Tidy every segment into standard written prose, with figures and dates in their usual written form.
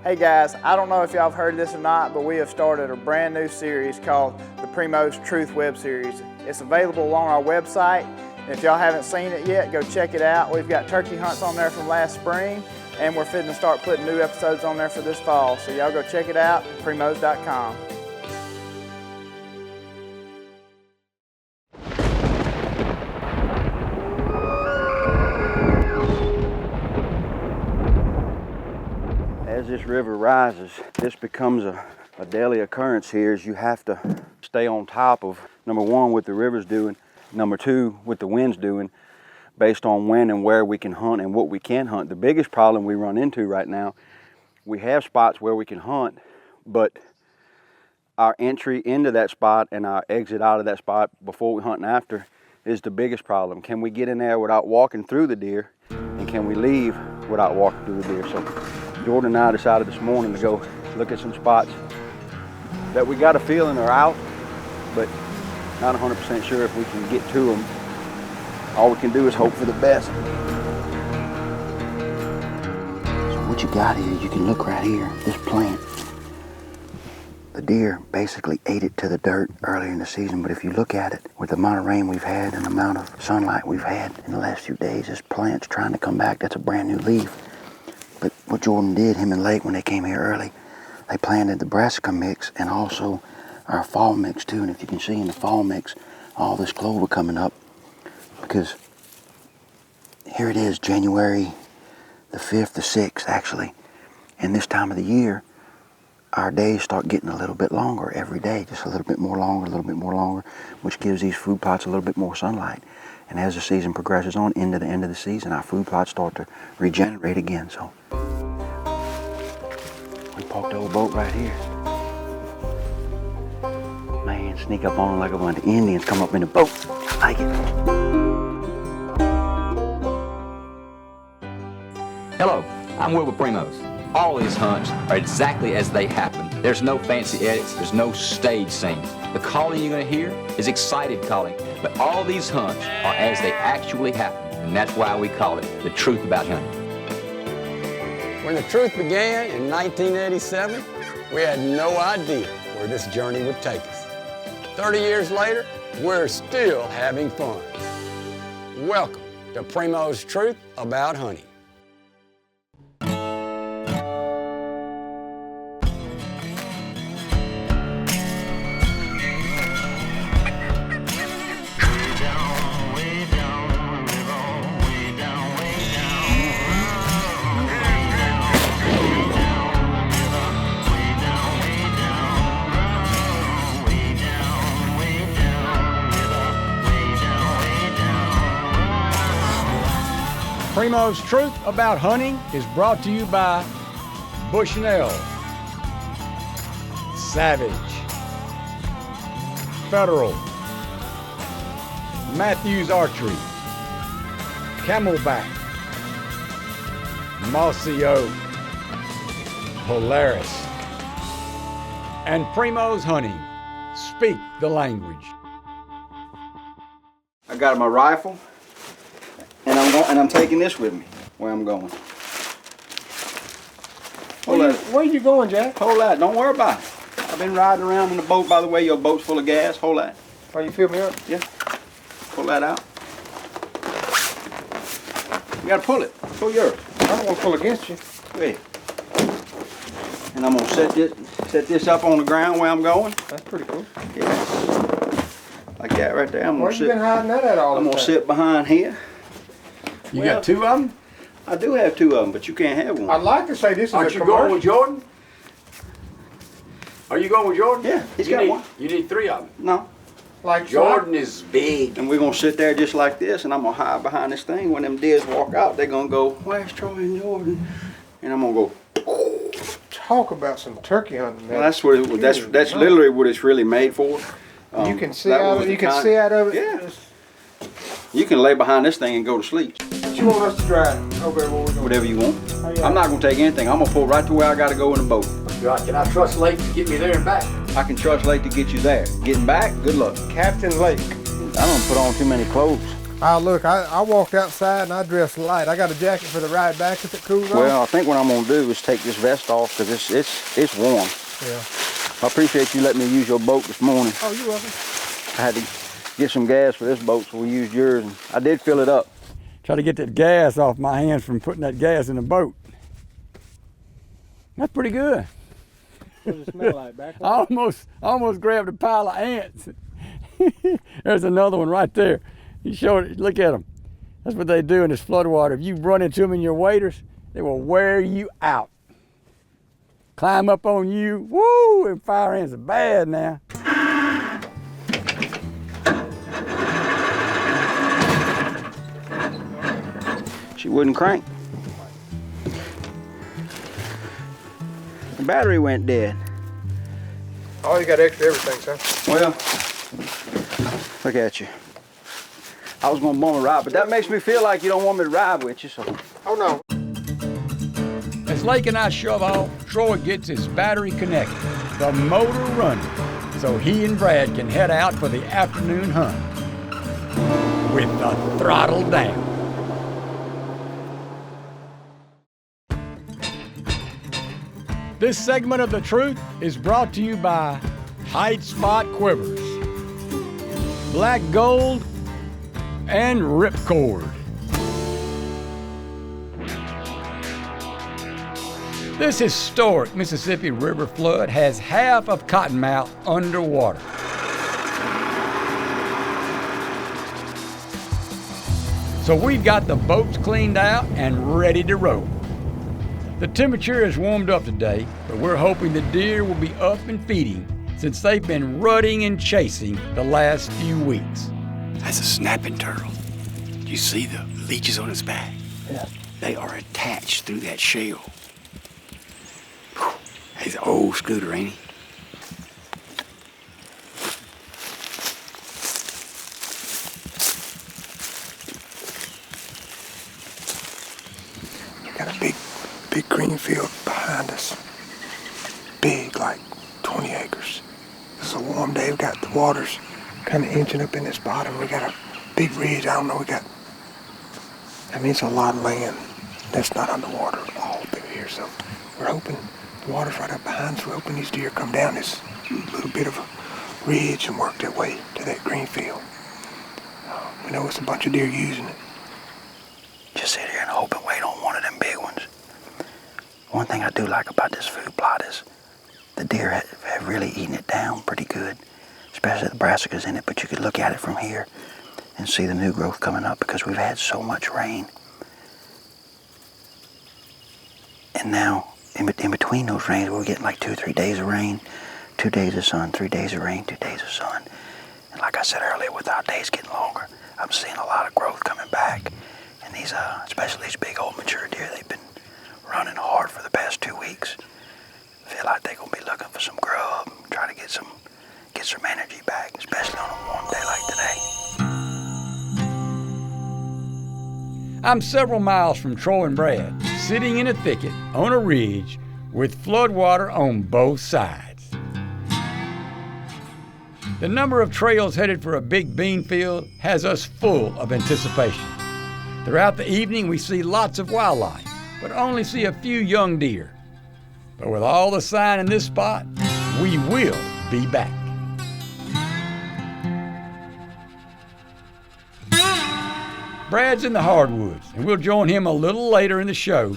Hey guys, I don't know if y'all have heard this or not, but we have started a brand new series called the Primos Truth web series. It's available on our website, and if y'all haven't seen it yet, go check it out. We've got turkey hunts on there from last spring, and we're fitting to start putting new episodes on there for this fall. So y'all go check it out at primos.com. As this river rises, this becomes a daily occurrence here. Is you have to stay on top of, number one, what the river's doing, number two, what the wind's doing, based on when and where we can hunt and what we can hunt. The biggest problem we run into right now, we have spots where we can hunt, but our entry into that spot and our exit out of that spot before we hunt and after is the biggest problem. Can we get in there without walking through the deer, and can we leave without walking through the deer? So Jordan and I decided this morning to go look at some spots that we got a feeling are out, but not 100% sure if we can get to them. All we can do is hope for the best. So what you got here, you can look right here, this plant. The deer basically ate it to the dirt earlier in the season, but if you look at it, with the amount of rain we've had and the amount of sunlight we've had in the last few days, this plant's trying to come back. That's a brand new leaf. But what Jordan did, him and Lake, when they came here early, they planted the brassica mix and also our fall mix too. And if you can see in the fall mix, all this clover coming up, because here it is, January the 5th, the 6th actually. And this time of the year, our days start getting a little bit longer every day, just a little bit more longer, a little bit more longer, which gives these food plots a little bit more sunlight. And as the season progresses on, into the end of the season, our food plots start to regenerate again. So we parked the old boat right here. Man, sneak up on them like a bunch of Indians come up in the boat. I like it. Hello, I'm Will with Primos. All these hunts are exactly as they happen. There's no fancy edits, there's no stage scenes. The calling you're gonna hear is excited calling, but all these hunts are as they actually happen, and that's why we call it the truth about hunting. When the truth began in 1987, we had no idea where this journey would take us. 30 years later, we're still having fun. Welcome to Primos Truth About Hunting. Primos Truth About Hunting is brought to you by Bushnell, Savage, Federal, Matthews Archery, Camelback, Mossy Oak, Polaris, and Primos Hunting. Speak the language. I got my rifle, and I'm taking this with me where I'm going. Where are you going, Jack? Hold that. Don't worry about it. I've been riding around in the boat. By the way, your boat's full of gas. Hold that. Oh, you fill me up? Yeah. Pull that out. You gotta pull it. Pull yours. I don't want to pull against you. Go ahead. And I'm gonna set this up on the ground where I'm going. That's pretty cool. Yeah. Like that right there. Where you been hiding that at all I'm the gonna time? sit behind here. You got two of them? I do have two of them, but you can't have one. I'd like to say this is Aren't a you commercial. going with Jordan? Are you going with Jordan? Yeah, he's got one. You need three of them. No. Like Jordan is big. And we're gonna sit there just like this, and I'm gonna hide behind this thing. When them deers walk out, they're gonna go, "Where's Troy and Jordan?" And I'm gonna go. Talk about some turkey hunting, man. Well, that's what it, that's literally what it's really made for. You can see that out was of the it. You can kind- see out of it. Yeah. You can lay behind this thing and go to sleep. What you want us to drive over there? Where we're going? Whatever you want. Oh, yeah. I'm not gonna take anything. I'm gonna pull right to where I gotta go in the boat. Can I trust Lake to get me there and back? I can trust Lake to get you there. Getting back, good luck. Captain Lake. I don't put on too many clothes. Look, I walked outside and I dressed light. I got a jacket for the ride back if it cools off. Well, I think what I'm gonna do is take this vest off because it's warm. Yeah. I appreciate you letting me use your boat this morning. Oh, you're welcome. I had to get some gas for this boat, so we used yours, and I did fill it up. Try to get that gas off my hands from putting that gas in the boat. That's pretty good. What does it smell like? Back I almost grabbed a pile of ants. There's another one right there. You showed it. Look at them. That's what they do in this floodwater. If you run into them in your waders, they will wear you out. Climb up on you. Woo! And fire ants are bad now. She wouldn't crank. The battery went dead. Oh, you got extra everything, son. Well, look at you. I was gonna bum a ride, but that makes me feel like you don't want me to ride with you, so. Oh, no. As Lake and I shove off, Troy gets his battery connected, the motor running, so he and Brad can head out for the afternoon hunt with the throttle down. This segment of The Truth is brought to you by Hide Spot Quivers, Black Gold, and Ripcord. This historic Mississippi River flood has half of Cottonmouth underwater. So we've got the boats cleaned out and ready to roll. The temperature has warmed up today, but we're hoping the deer will be up and feeding since they've been rutting and chasing the last few weeks. That's a snapping turtle. You see the leeches on its back? Yeah. They are attached through that shell. Whew. He's an old scooter, ain't he? Got a big green field behind us. Big, like 20 acres. It's a warm day. We got the waters kind of inching up in this bottom. We got a big ridge. I don't know. I mean, it's a lot of land that's not underwater all through here. So we're hoping the water's right up behind us. We're hoping these deer come down this little bit of a ridge and work their way to that green field. We know it's a bunch of deer using it. Just sit here and hope and wait on one of them big ones. One thing I do like about this food plot is the deer have really eaten it down pretty good, especially the brassicas in it, but you could look at it from here and see the new growth coming up because we've had so much rain. And now, in between those rains, we're getting like 2 or 3 days of rain, 2 days of sun, 3 days of rain, 2 days of sun. And like I said earlier, with our days getting longer, I'm seeing a lot of growth coming back. And these, especially these big old mature deer, they've been running hard for the past 2 weeks. Feel like they're gonna be looking for some grub, try to get some energy back, especially on a warm day like today. I'm several miles from Troy and Brad, sitting in a thicket on a ridge with floodwater on both sides. The number of trails headed for a big bean field has us full of anticipation. Throughout the evening, we see lots of wildlife, but only see a few young deer. But with all the sign in this spot, we will be back. Brad's in the hardwoods, and we'll join him a little later in the show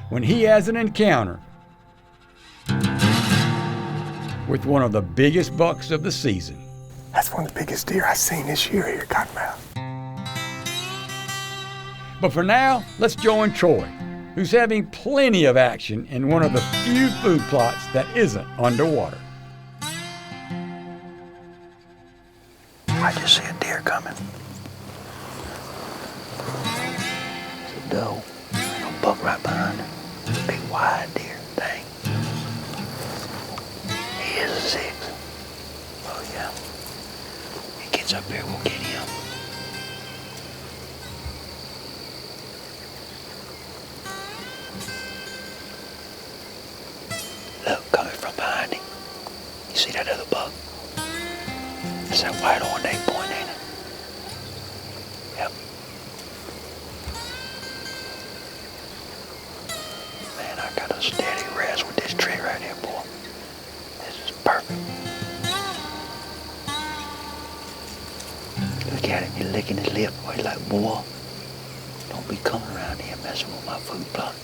when he has an encounter with one of the biggest bucks of the season. That's one of the biggest deer I've seen this year here at Cottonmouth. But for now, let's join Troy, who's having plenty of action in one of the few food plots that isn't underwater. I just see a deer coming. It's a doe. And a buck right behind her. Big wide deer. Dang. He is a 6. Oh yeah. He gets up here, we'll get him. Look, coming from behind him. You see that other buck? That's that white horned 8-point, ain't it? I got a steady rest with this tree right here, boy. This is perfect. Look at him, he's licking his lip. Boy, he's like, boy, don't be coming around here messing with my food plot.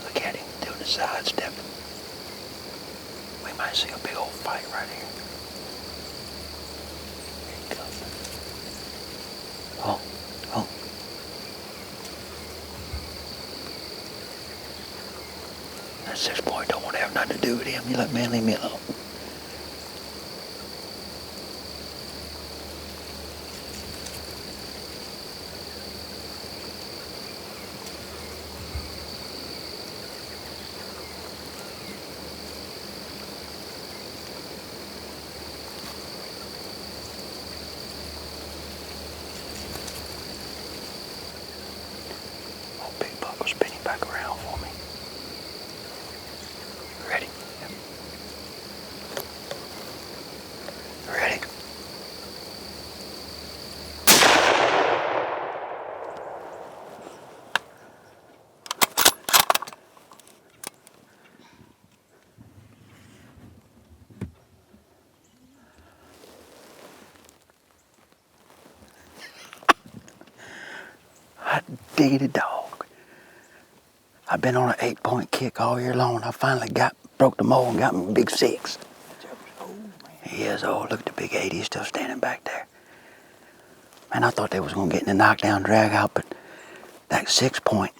Look at him doing the sidestepping. We might see a big old fight right here. Here he comes. Oh. That 6-point don't want to have nothing to do with him. You like, man, leave me alone. Oh, big buck will spin him back around for me. Ready? Yep. Ready? Hot diggity dog. I've been on an 8-point kick all year long. I finally broke the mold and got me a big 6. He is old. Look at the big 8. He's still standing back there. Man, I thought they was going to get in the knockdown drag out, but that 6-point,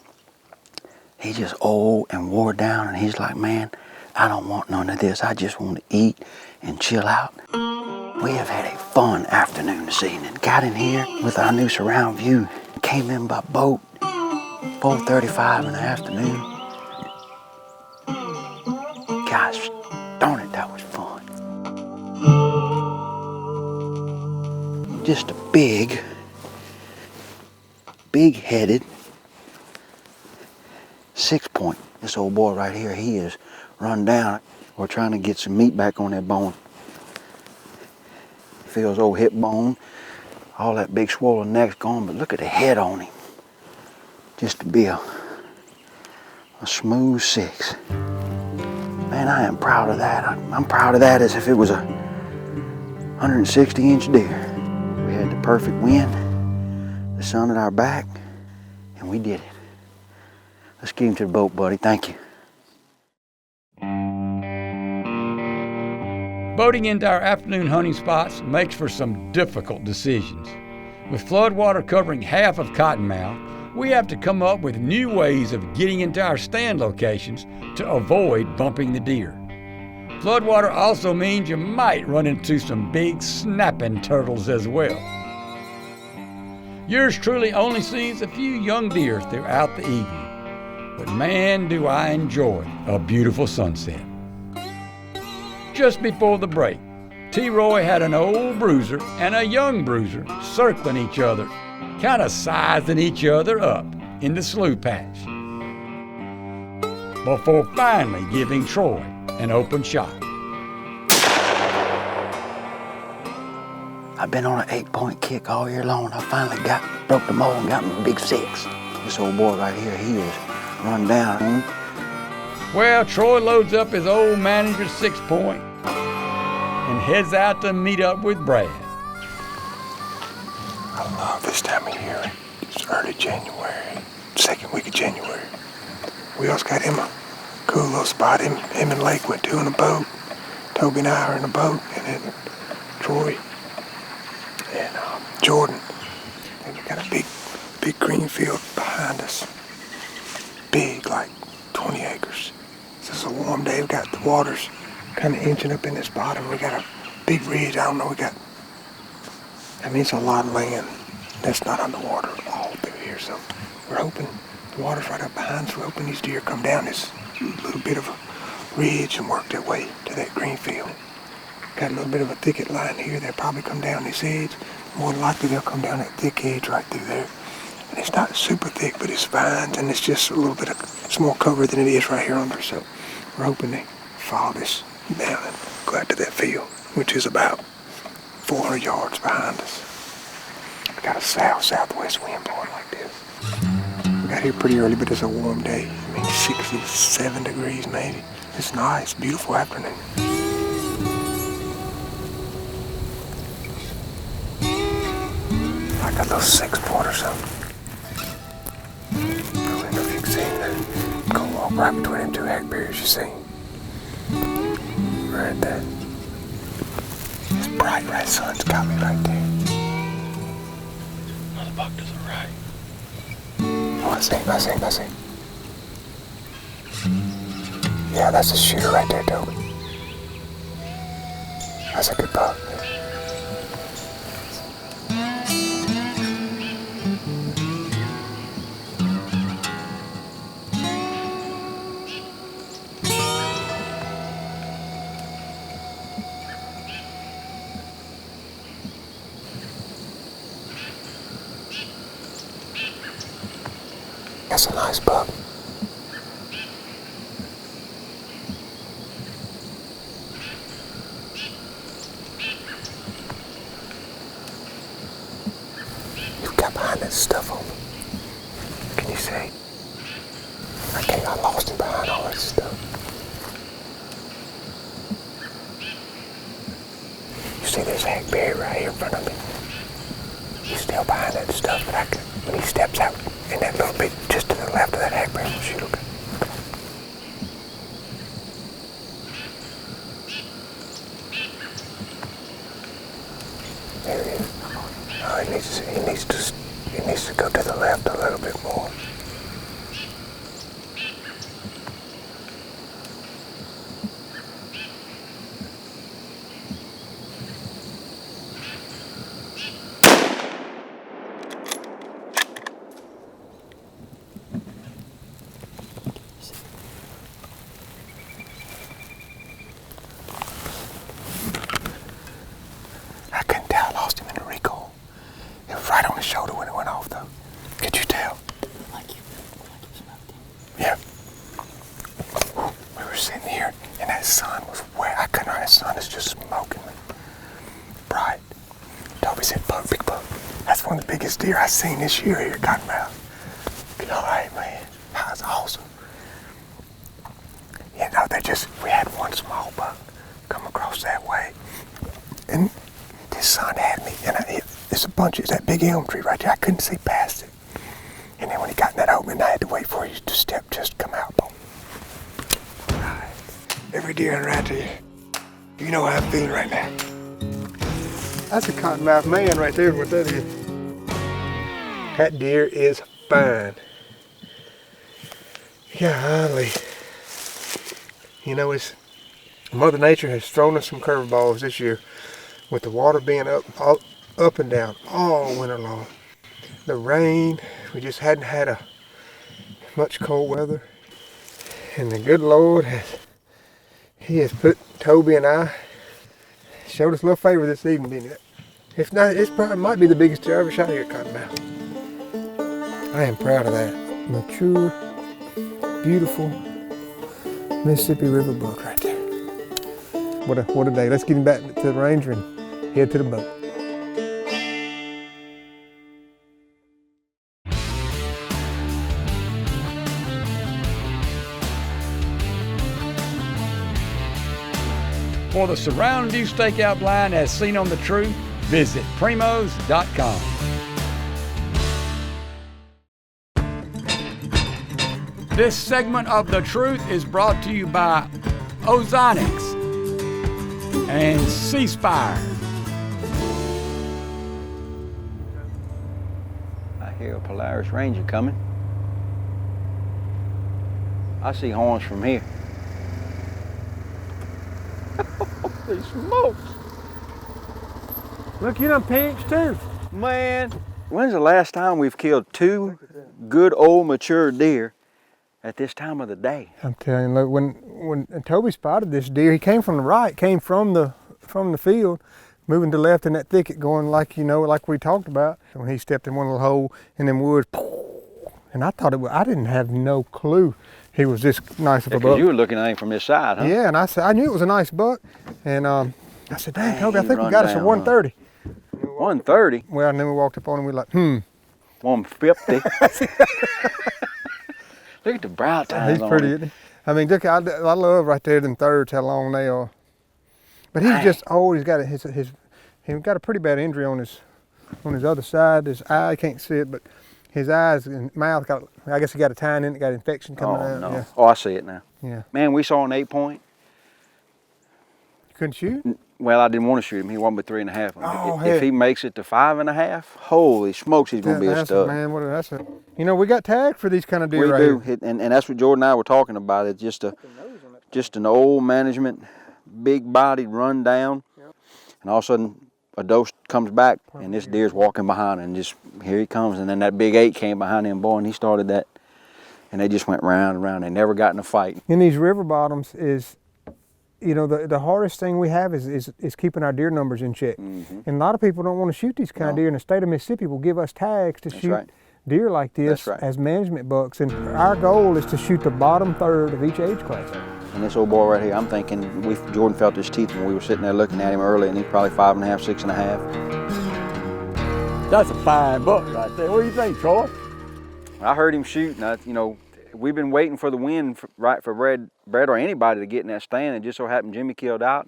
he's just old and wore down, and he's like, man, I don't want none of this. I just want to eat and chill out. We have had a fun afternoon this evening. Got in here with our new surround view. Came in by boat, 4:35 in the afternoon. Gosh darn it, that was fun. Just a big-headed 6-point. This old boy right here, he is run down. We're trying to get some meat back on that bone. Feel his old hip bone. All that big swollen neck's gone, but look at the head on him. Just to be a smooth 6. Man, I am proud of that. I'm proud of that as if it was a 160-inch deer. We had the perfect wind, the sun at our back, and we did it. Let's get him to the boat, buddy. Thank you. Boating into our afternoon hunting spots makes for some difficult decisions. With floodwater covering half of Cottonmouth, we have to come up with new ways of getting into our stand locations to avoid bumping the deer. Floodwater also means you might run into some big snapping turtles as well. Yours truly only sees a few young deer throughout the evening, but man, do I enjoy a beautiful sunset. Just before the break, T-Roy had an old bruiser and a young bruiser circling each other, kind of sizing each other up in the slough patch, before finally giving Troy an open shot. I've been on an 8-point kick all year long. I finally broke the mold and got me a big 6. This old boy right here, he is run down. Well, Troy loads up his old manager's 6-point and heads out to meet up with Brad. I love this time of year. It's early January, second week of January. We also got him a cool little spot. Him and Lake went to in a boat. Toby and I are in a boat, and then Troy and Jordan. And we got a big green field behind us. Big, like 20 acres. This is a warm day. We got the waters kind of inching up in this bottom. We got a big ridge. I don't know. I mean, it's a lot of land that's not underwater all through here. So we're hoping the water's right up behind us. We're hoping these deer come down this little bit of a ridge and work their way to that green field. Got a little bit of a thicket line here. They'll probably come down this edge. More than likely, they'll come down that thick edge right through there. And it's not super thick, but it's vines, and it's just a little bit of, it's more cover than it is right here under. So we're hoping they follow this down and go out to that field, which is about 400 yards behind us. We got a southwest wind blowing like this. Got here pretty early, but it's a warm day. I mean, 67 degrees maybe. It's nice, beautiful afternoon. I got those 6-point or something. I don't know if you can see that. Go walk right between them two hackberries you see. Right there. This bright red sun's got me right there. Oh, the buck to the right. Oh, I see. Yeah, that's a shooter right there, Toby. That's a good buck. That's a nice buck. You got behind that stuff on me. Can you see? I lost it behind all that stuff. You see this hackberry right here in front of me? He's still behind that stuff, but when he steps out in that little bit just to the left of that hackberry, we'll shoot. Okay. There he is. Oh, he needs to go to the left a little bit more. Shoulder when it went off, though. Could you tell? Like you smoked him. Yeah. We were sitting here, and that sun was wet. I couldn't. That sun is just smoking me. Bright. Toby said, "Buck, big buck." That's one of the biggest deer I've seen this year here at Cottonmouth. All right, man. That was awesome. You know, we had one small buck come across that way, and this sun had me, and there's a bunch of that big elm tree right there. I couldn't see past it. And then when he got in that opening, I had to wait for you to step just come out. Boom. Right. Every deer right there. You know how I'm feeling right now. That's a cottonmouth man right there, what that is. That deer is fine. Golly. You know, Mother Nature has thrown us some curveballs this year with the water being up and down all winter long. The rain, we just hadn't had much cold weather. And the good Lord He has put Toby and I, showed us a little favor this evening, didn't it? If not, it might be the biggest deer I ever shot here at Cottonmouth. I am proud of that. Mature, beautiful Mississippi River buck right there. What a day. Let's get him back to the ranger and head to the boat. For the surround view stakeout blind as seen on The Truth, visit Primos.com. This segment of The Truth is brought to you by Ozonics and Ceasefire. I hear a Polaris Ranger coming. I see horns from here. Holy smokes! Look, you done pinched too. Man, when's the last time we've killed two good old mature deer at this time of the day? I'm telling you, look, when Toby spotted this deer, he came from the right, came from the field, moving to the left in that thicket, going like, you know, like we talked about. When he stepped in one little hole in them woods, and I thought I didn't have no clue he was this nice of a buck. You were looking at him from this side, huh? Yeah, and I knew it was a nice buck, and I said, "Dang, Toby, I think we got us a 130." 130? Well, and then we walked up on him, we were like, 150. Look at the brow tines He's on pretty, him. isn't he? I mean, look, I love right there them thirds, how long they are. But he's just always got he's got a pretty bad injury on his other side. His eye, I can't see it, but his eyes and mouth got, I guess he got a tine in it, got infection coming out. No. Yeah. Oh, I see it now. Yeah. Man, we saw an 8-point. You couldn't shoot? Well, I didn't want to shoot him. He won by 3.5. Oh, if he makes it to 5.5, holy smokes, he's going to be a stud. Man, you know, we got tagged for these kind of deer We right do, here. and that's what Jordan and I were talking about. It's just an old management, big-bodied run down, and all of a sudden a dose comes back, and this deer's walking behind, and just here he comes, and then that big 8 came behind him, boy, and he started that, and they just went round and round. They never got in a fight. In these river bottoms is, you know, the hardest thing we have is keeping our deer numbers in check. And a lot of people don't want to shoot these kind of deer, and the state of Mississippi will give us tags to shoot deer like this as management bucks. And our goal is to shoot the bottom third of each age class. And this old boy right here, I'm thinking, Jordan felt his teeth when we were sitting there looking at him early, and he's probably 5.5, 6.5. That's a fine buck right there. What do you think, Troy? I heard him shoot, and you know, we've been waiting for the wind for Brad or anybody to get in that stand, and just so happened Jimmy killed out,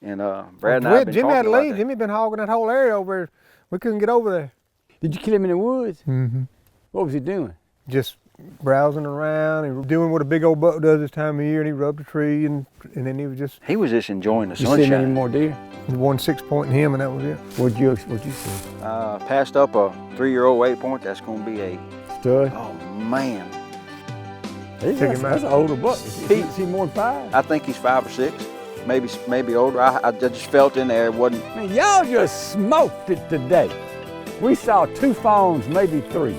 and Brad and I have been Jimmy had to talking leave. about that. Jimmy been hogging that whole area over there. We couldn't get over there. Did you kill him in the woods? Mm-hmm. What was he doing? Just browsing around and doing what a big old buck does this time of year, and he rubbed a tree, and then he was just enjoying the You seen any sunshine. more deer? one 6-point in him, and that was it. What'd you see? Passed up a 3-year-old 8-point. That's going to be a, Stud? oh man. That's an older buck. Is he more than 5? I think he's 5 or 6, maybe older. I just felt in there it wasn't. Man, y'all just smoked it today. We saw 2 fawns, maybe 3.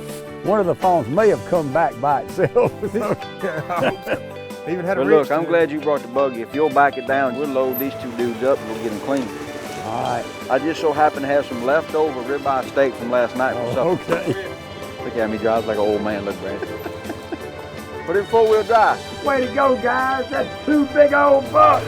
One of the fawns may have come back by itself. Even had a But look, I'm glad you brought the buggy. If you'll back it down, we'll load these 2 dudes up and we'll get them clean. All right. I just so happen to have some leftover ribeye steak from last night for supper. Okay. Look at me, drives like an old man. Look, Brad. Put it in 4-wheel drive. Way to go, guys. That's 2 big old bucks.